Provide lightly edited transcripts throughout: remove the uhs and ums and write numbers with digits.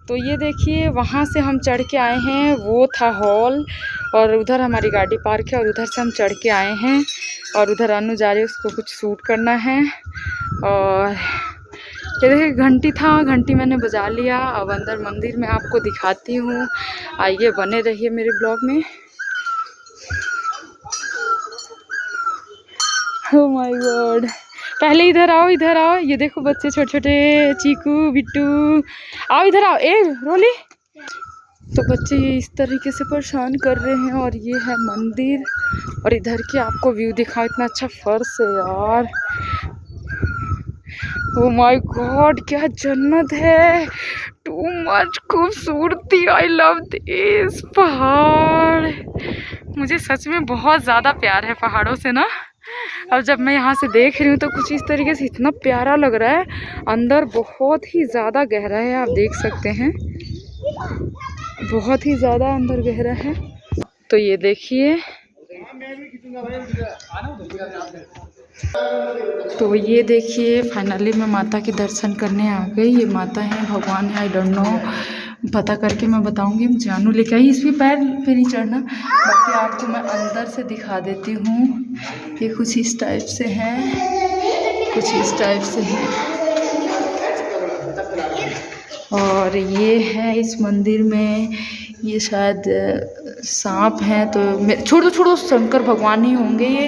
तो ये देखिए वहाँ से हम चढ़ के आए हैं, वो था हॉल और उधर हमारी गाड़ी पार्क है और उधर से हम चढ़ के आए हैं और उधर अनु जा रही है, उसको कुछ शूट करना है। और ये देखिए घंटी था, घंटी मैंने बजा लिया। अब अंदर मंदिर में आपको दिखाती हूँ, आइए बने रहिए मेरे ब्लॉग में। ओह माय गॉड, पहले इधर आओ, इधर आओ। ये देखो बच्चे छोटे छोटे, चीकू बिट्टू, आओ इधर आओ। ए रोली, तो बच्चे ये इस तरीके से परेशान कर रहे हैं। और ये है मंदिर और इधर के आपको व्यू दिखाओ, इतना अच्छा फर्श है यार। ओह माय गॉड, क्या जन्नत है, टू मच खूबसूरती। आई लव दिस पहाड़, मुझे सच में बहुत ज़्यादा प्यार है पहाड़ों से ना। अब जब मैं यहाँ से देख रही हूँ तो कुछ इस तरीके से इतना प्यारा लग रहा है। अंदर बहुत ही ज़्यादा गहरा है, आप देख सकते हैं, बहुत ही ज़्यादा अंदर गहरा है। तो ये देखिए, तो ये देखिए फाइनली मैं माता के दर्शन करने आ गई। ये माता है, भगवान है, आई डोंट नो, पता करके मैं बताऊंगी। मुझे जानू लेके आई, इसमें पैर पे नहीं चढ़ना। बाकी आपको मैं अंदर से दिखा देती हूँ। ये कुछ इस टाइप से है, कुछ इस टाइप से है। और ये है इस मंदिर में, ये शायद सांप हैं, तो छोड़ो छोड़ो, शंकर भगवान ही होंगे ये।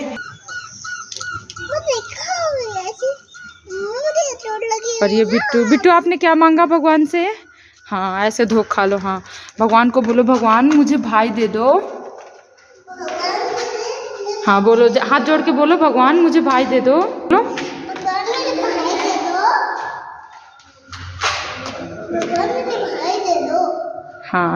और ये बिट्टू, बिट्टू आपने क्या मांगा भगवान से? हाँ ऐसे धोखा लो, हाँ भगवान को बोलो, भगवान मुझे भाई दे दो। हाँ बोलो, हाथ जोड़ के बोलो, भगवान मुझे भाई दे दो। बोलो हाँ